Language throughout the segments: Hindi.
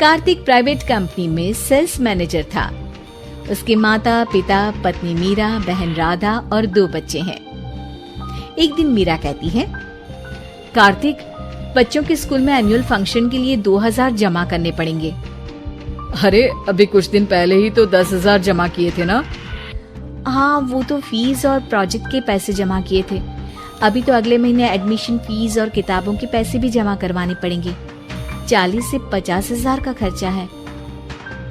कार्तिक प्राइवेट कंपनी में सेल्स मैनेजर था। उसके माता पिता, पत्नी मीरा, बहन राधा और 2 बच्चे हैं। एक दिन मीरा कहती है, कार्तिक, बच्चों के स्कूल में एनुअल फंक्शन के लिए 2000 जमा करने पड़ेंगे। अरे अभी कुछ दिन पहले ही तो 10,000 जमा किए थे ना। हाँ, वो तो फीस और प्रोजेक्ट के पैसे जमा किए थे। अभी तो अगले महीने एडमिशन फीस और किताबों के पैसे भी जमा करवाने पड़ेंगे। 40 से 50,000 का खर्चा है।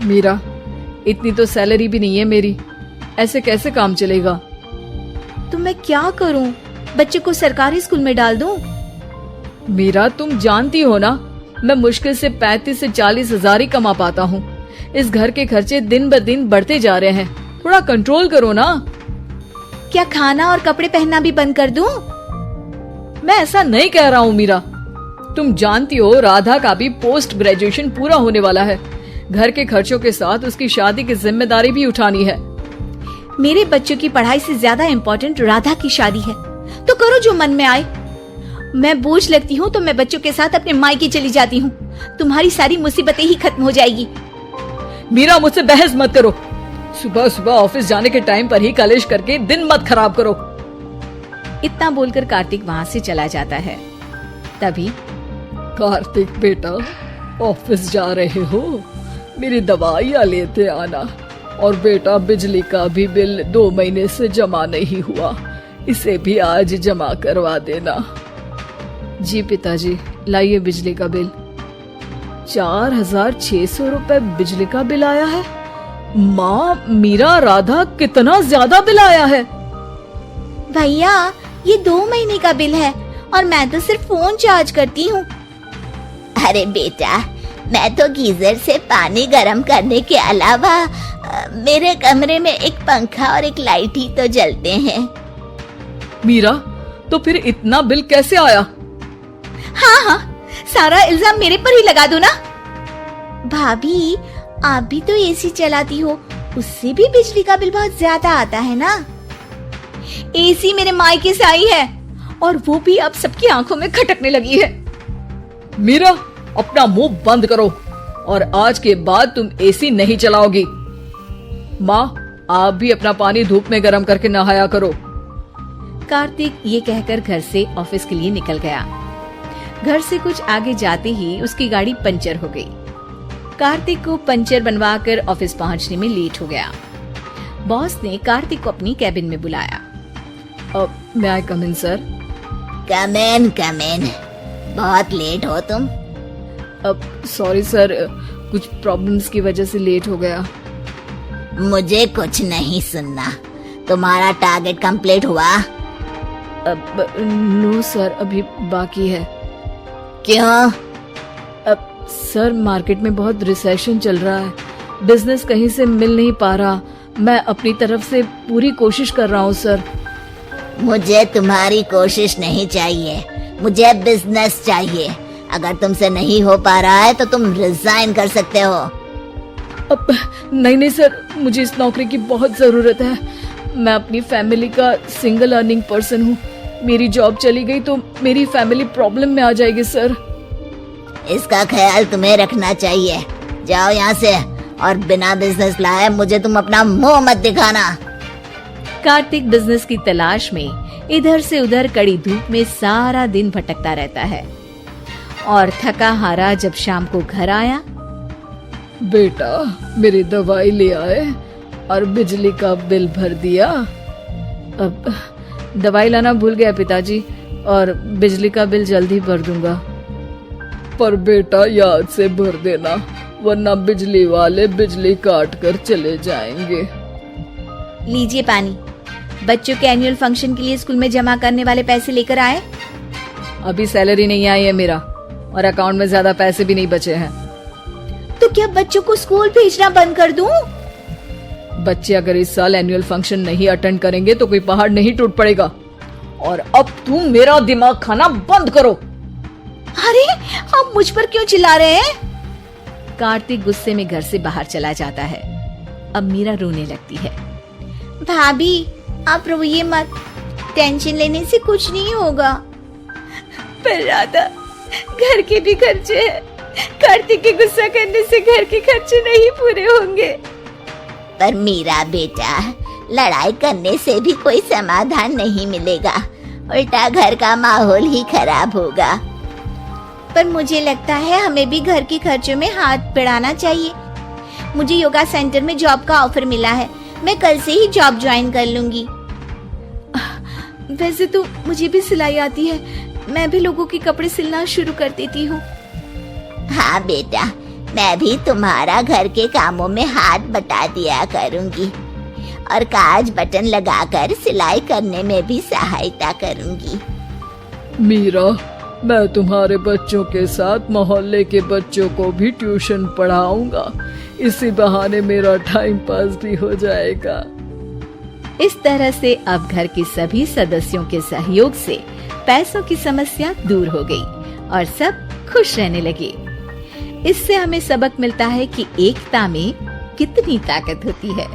मीरा, इतनी तो सैलरी भी नहीं है मेरी, ऐसे कैसे काम चलेगा? तो मैं क्या करूं? बच्चे को सरकारी स्कूल में डाल दूं? मीरा, तुम जानती हो ना, मैं मुश्किल से 35 से 40,000 ही कमा पाता हूँ। इस घर के खर्चे दिन ब दिन बढ़ते जा रहे हैं, थोड़ा कंट्रोल करो ना। क्या खाना और कपड़े पहनना भी बंद कर दूं? मैं ऐसा नहीं कह रहा हूँ मीरा। तुम जानती हो राधा का भी पोस्ट ग्रेजुएशन पूरा होने वाला है। घर के खर्चों के साथ उसकी शादी की जिम्मेदारी भी उठानी है। मेरे बच्चों की पढ़ाई से ज्यादा इम्पोर्टेंट राधा की शादी है, तो करो जो मन में आए। मैं बोझ लगती हूँ तो मैं बच्चों के साथ अपने मायके चली जाती हूँ। तुम्हारी सारी मुसीबतें ही खत्म हो जाएगी। मीरा, मुझसे बहस मत करो। सुबह सुबह ऑफिस जाने के टाइम पर ही कलेश करके दिन मत खराब करो। इतना बोलकर कार्तिक वहाँ से चला जाता है। तभी, कार्तिक बेटा, ऑफिस जा रहे हो? मेरी दवाइयाँ लेते आना। और बेटा, बिजली का भी बिल 2 महीने से जमा नहीं हुआ, इसे भी आज जमा करवा देना। जी पिताजी, लाइए बिजली का बिल। 4,600 रुपए बिजली का बिल आया है। माँ, मीरा, राधा, कितना ज्यादा बिल आया है। भैया, ये 2 महीने का बिल है और मैं तो सिर्फ फोन चार्ज करती हूँ। अरे बेटा, मैं तो गीजर से पानी गर्म करने के अलावा मेरे कमरे में एक पंखा और एक लाइट ही तो जलते हैं। मीरा, तो फिर इतना बिल कैसे आया? हाँ, सारा इल्जाम मेरे पर ही लगा दो ना। भाभी, आप भी तो एसी चलाती हो, उससे भी बिजली का बिल बहुत ज्यादा आता है ना। एसी मेरे मायके से आई है और वो भी अब सबकी आंखों में खटकने लगी है। मीरा, अपना मुंह बंद करो और आज के बाद तुम एसी नहीं चलाओगी। माँ, आप भी अपना पानी धूप में गर्म करके नहाया करो। कार्तिक ये कहकर घर से ऑफिस के लिए निकल गया। घर से कुछ आगे जाते ही उसकी गाड़ी पंचर हो गई। कार्तिक को पंचर बनवाकर ऑफिस पहुंचने में लेट हो गया। बॉस ने कार्तिक को अपनी कैबिन में बुलाया। may I come in, sir? Come in. बहुत लेट हो तुम। सॉरी सर, कुछ प्रॉब्लम्स की वजह से लेट हो गया। मुझे कुछ नहीं सुनना। तुम्हारा टारगेट कंप्लीट हुआ? नो सर, अभी बाकी है। क्यों? सर, मार्केट में बहुत रिसेशन चल रहा है, बिजनेस कहीं से मिल नहीं पा रहा। मैं अपनी तरफ से पूरी कोशिश कर रहा हूँ सर। मुझे तुम्हारी कोशिश नहीं चाहिए, मुझे बिजनेस चाहिए। अगर तुमसे नहीं हो पा रहा है तो तुम रिजाइन कर सकते हो। अब नहीं सर, मुझे इस नौकरी की बहुत जरूरत है। मैं अपनी फैमिली का सिंगल अर्निंग पर्सन हूँ। मेरी जॉब चली गई तो मेरी फैमिली प्रॉब्लम में आ जाएगी सर। इसका ख्याल तुम्हें रखना चाहिए। जाओ यहाँ से और बिना बिजनेस लाए मुझे तुम अपना मुंह मत दिखाना। कार्तिक बिजनेस की तलाश में इधर से उधर कड़ी धूप में सारा दिन भटकता रहता है और थका हारा जब शाम को घर आया। बेटा, मेरी दवाई ले आए और बिजली का बिल भर दिया। अब दवाई लाना भूल गया पिताजी, और बिजली का बिल जल्दी भर दूंगा। पर बेटा, याद से भर देना, वरना बिजली वाले बिजली काट कर चले जाएंगे। लीजिए पानी। बच्चों के एनुअल फंक्शन के लिए स्कूल में जमा करने वाले पैसे लेकर आए? अभी सैलरी नहीं आई है मेरा, और अकाउंट में ज्यादा पैसे भी नहीं बचे हैं। तो क्या बच्चों को स्कूल भेजना बंद कर दूं? बच्चे अगर इस साल एनुअल फंक्शन नहीं अटेंड करेंगे तो कोई पहाड़ नहीं टूट पड़ेगा। और अब तुम मेरा दिमाग खाना बंद करो। अरे, आप मुझ पर क्यों चिल्ला रहे हैं? कार्तिक गुस्से में घर से बाहर चला जाता है। अब मीरा रोने लगती है। भाभी, आप रोइए मत, टेंशन लेने से कुछ नहीं होगा। पर राधा, घर के भी खर्चे हैं, कार्तिक के गुस्सा करने से घर के खर्चे नहीं पूरे होंगे। पर मीरा बेटा, लड़ाई करने से भी कोई समाधान नहीं मिलेगा, उल्टा घर का माहौल ही खराब होगा। पर मुझे लगता है हमें भी घर के खर्चों में हाथ बढ़ाना चाहिए। मुझे योगा सेंटर में जॉब का ऑफर मिला है, मैं कल से ही जॉब ज्वाइन कर लूंगी। वैसे तो मुझे भी सिलाई आती है, मैं भी लोगों के कपड़े सिलना शुरू कर देती हूँ। हाँ बेटा, मैं भी तुम्हारा घर के कामों में हाथ बटा दिया करूंगी और काज बटन लगाकर सिलाई करने में भी सहायता करूंगी। मीरा, मैं तुम्हारे बच्चों के साथ मोहल्ले के बच्चों को भी ट्यूशन पढ़ाऊंगा। इसी बहाने मेरा टाइम पास भी हो जाएगा। इस तरह से अब घर के सभी सदस्यों के सहयोग से पैसों की समस्या दूर हो गई और सब खुश रहने लगे। इससे हमें सबक मिलता है कि एकता में कितनी ताकत होती है।